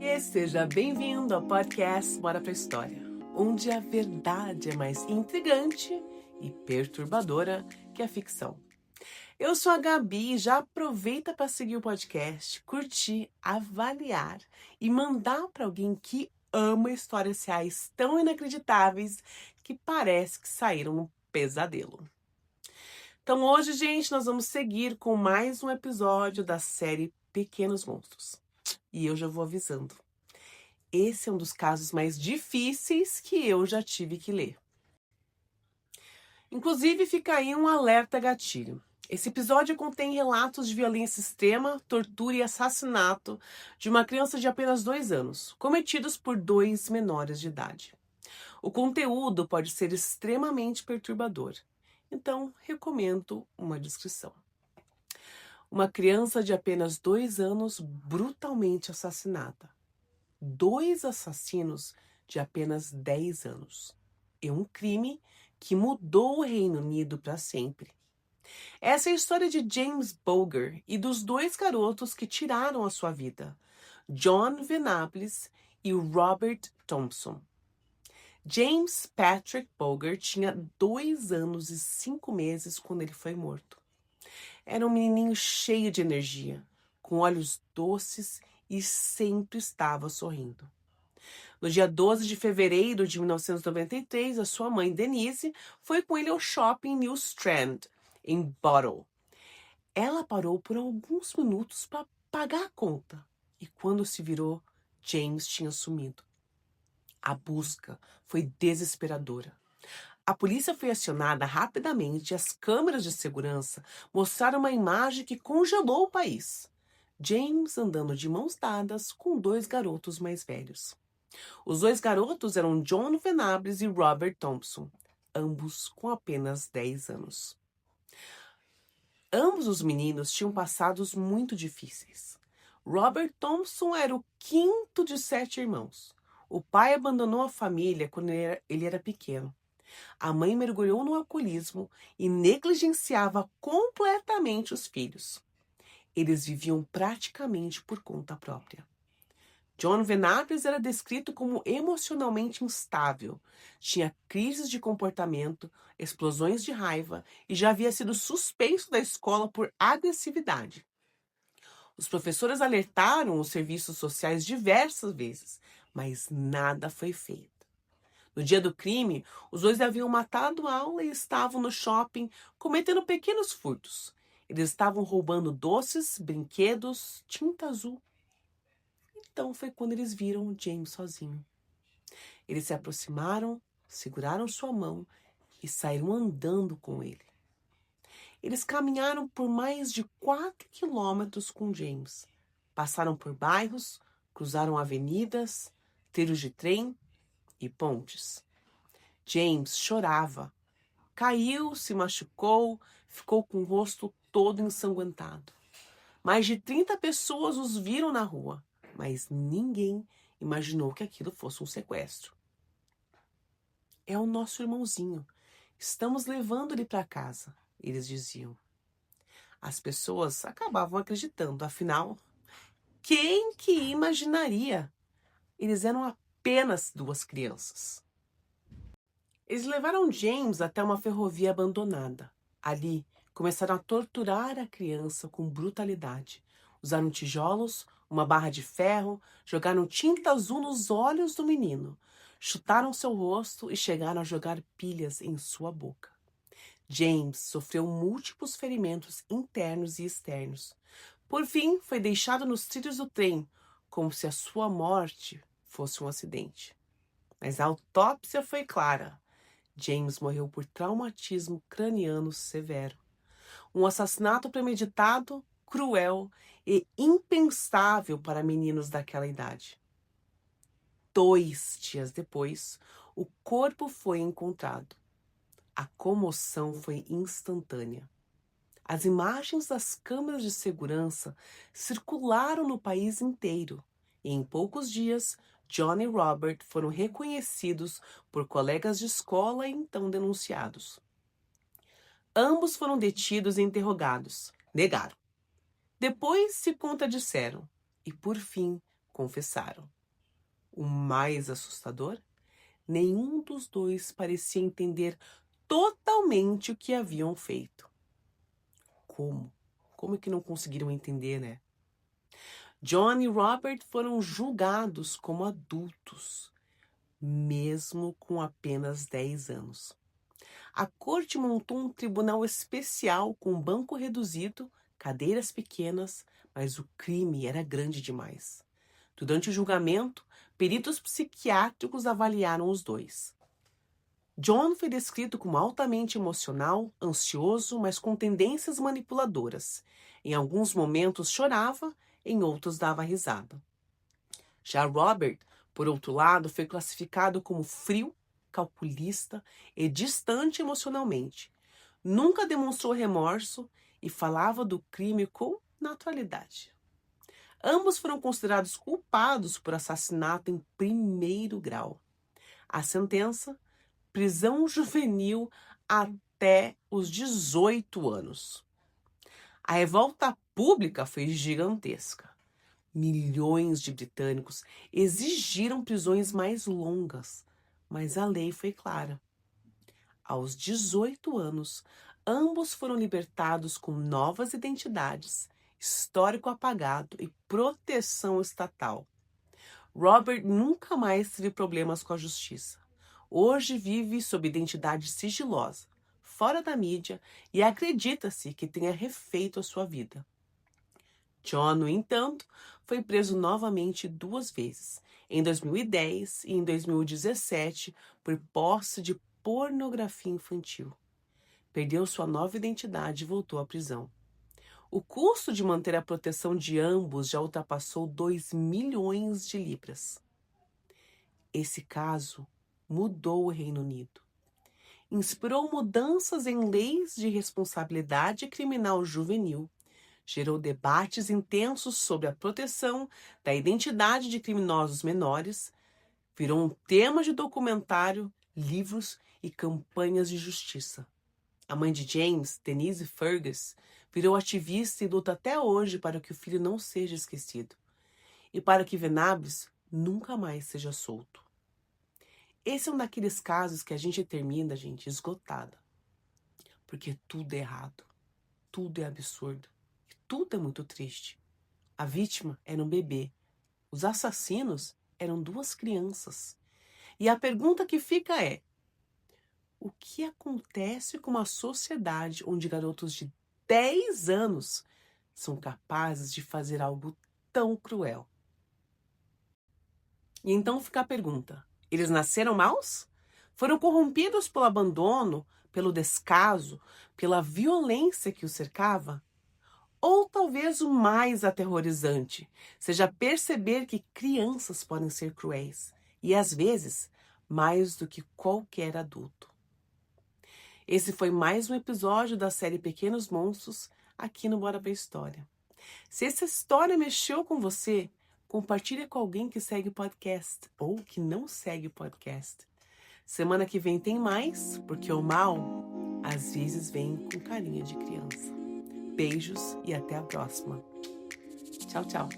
E seja bem-vindo ao podcast Bora pra História, onde a verdade é mais intrigante e perturbadora que a ficção. Eu sou a Gabi e já aproveita para seguir o podcast, curtir, avaliar e mandar para alguém que ama histórias reais tão inacreditáveis que parece que saíram um pesadelo. Então hoje, gente, nós vamos seguir com mais um episódio da série Pequenos Monstros. E eu já vou avisando. Esse é um dos casos mais difíceis que eu já tive que ler. Inclusive, fica aí um alerta gatilho. Esse episódio contém relatos de violência extrema, tortura e assassinato de uma criança de apenas 2 anos, cometidos por 2 menores de idade. O conteúdo pode ser extremamente perturbador, então recomendo uma descrição. Uma criança de apenas 2 anos brutalmente assassinada. 2 assassinos de apenas 10 anos. É um crime que mudou o Reino Unido para sempre. Essa é a história de James Bulger e dos 2 garotos que tiraram a sua vida, John Venables e Robert Thompson. James Patrick Bulger tinha 2 anos e 5 meses quando ele foi morto. Era um menininho cheio de energia, com olhos doces e sempre estava sorrindo. No dia 12 de fevereiro de 1993, a sua mãe, Denise, foi com ele ao shopping New Strand, em Bottle. Ela parou por alguns minutos para pagar a conta e quando se virou, James tinha sumido. A busca foi desesperadora. A polícia foi acionada rapidamente e as câmeras de segurança mostraram uma imagem que congelou o país. James andando de mãos dadas com 2 garotos mais velhos. Os 2 garotos eram John Venables e Robert Thompson, ambos com apenas 10 anos. Ambos os meninos tinham passados muito difíceis. Robert Thompson era o 5º de 7 irmãos. O pai abandonou a família quando ele era pequeno. A mãe mergulhou no alcoolismo e negligenciava completamente os filhos. Eles viviam praticamente por conta própria. John Venables era descrito como emocionalmente instável, tinha crises de comportamento, explosões de raiva e já havia sido suspenso da escola por agressividade. Os professores alertaram os serviços sociais diversas vezes, mas nada foi feito. No dia do crime, os 2 haviam matado a aula e estavam no shopping cometendo pequenos furtos. Eles estavam roubando doces, brinquedos, tinta azul. Então foi quando eles viram James sozinho. Eles se aproximaram, seguraram sua mão e saíram andando com ele. Eles caminharam por mais de 4 quilômetros com James. Passaram por bairros, cruzaram avenidas, trilhos de trem e pontes. James chorava. Caiu, se machucou, ficou com o rosto todo ensanguentado. Mais de 30 pessoas os viram na rua, mas ninguém imaginou que aquilo fosse um sequestro. É o nosso irmãozinho. Estamos levando ele para casa, eles diziam. As pessoas acabavam acreditando, afinal, quem que imaginaria? Eles eram apenas 2 crianças. Eles levaram James até uma ferrovia abandonada. Ali, começaram a torturar a criança com brutalidade. Usaram tijolos, uma barra de ferro, jogaram tinta azul nos olhos do menino, chutaram seu rosto e chegaram a jogar pilhas em sua boca. James sofreu múltiplos ferimentos internos e externos. Por fim, foi deixado nos trilhos do trem, como se a sua morte fosse um acidente. Mas a autópsia foi clara. James morreu por traumatismo craniano severo. Um assassinato premeditado, cruel e impensável para meninos daquela idade. 2 dias depois, o corpo foi encontrado. A comoção foi instantânea. As imagens das câmeras de segurança circularam no país inteiro e em poucos dias, John e Robert foram reconhecidos por colegas de escola e então denunciados. Ambos foram detidos e interrogados. Negaram. Depois se contradisseram e, por fim, confessaram. O mais assustador? Nenhum dos dois parecia entender totalmente o que haviam feito. Como? Como é que não conseguiram entender, né? John e Robert foram julgados como adultos, mesmo com apenas 10 anos. A corte montou um tribunal especial com banco reduzido, cadeiras pequenas, mas o crime era grande demais. Durante o julgamento, peritos psiquiátricos avaliaram os dois. John foi descrito como altamente emocional, ansioso, mas com tendências manipuladoras. Em alguns momentos chorava, em outros dava risada. Já Robert, por outro lado, foi classificado como frio, calculista e distante emocionalmente. Nunca demonstrou remorso e falava do crime com naturalidade. Ambos foram considerados culpados por assassinato em primeiro grau. A sentença: prisão juvenil até os 18 anos. A revolta pública foi gigantesca. Milhões de britânicos exigiram prisões mais longas, mas a lei foi clara. Aos 18 anos, ambos foram libertados com novas identidades, histórico apagado e proteção estatal. Robert nunca mais teve problemas com a justiça. Hoje vive sob identidade sigilosa, fora da mídia, e acredita-se que tenha refeito a sua vida. John, no entanto, foi preso novamente 2 vezes, em 2010 e em 2017, por posse de pornografia infantil. Perdeu sua nova identidade e voltou à prisão. O custo de manter a proteção de ambos já ultrapassou 2 milhões de libras. Esse caso mudou o Reino Unido. Inspirou mudanças em leis de responsabilidade criminal juvenil. Gerou debates intensos sobre a proteção da identidade de criminosos menores. Virou um tema de documentário, livros e campanhas de justiça. A mãe de James, Denise Fergus, virou ativista e luta até hoje para que o filho não seja esquecido e para que Venables nunca mais seja solto. Esse é um daqueles casos que a gente termina, gente, esgotada. Porque tudo é errado, tudo é absurdo, e tudo é muito triste. A vítima era um bebê, os assassinos eram 2 crianças. E a pergunta que fica é: o que acontece com uma sociedade onde garotos de 10 anos são capazes de fazer algo tão cruel? E então fica a pergunta: eles nasceram maus? Foram corrompidos pelo abandono, pelo descaso, pela violência que os cercava? Ou talvez o mais aterrorizante seja perceber que crianças podem ser cruéis e, às vezes, mais do que qualquer adulto. Esse foi mais um episódio da série Pequenos Monstros aqui no Bora Pra História. Se essa história mexeu com você, compartilhe com alguém que segue o podcast ou que não segue o podcast. Semana que vem tem mais, porque o mal às vezes vem com carinha de criança. Beijos e até a próxima. Tchau, tchau.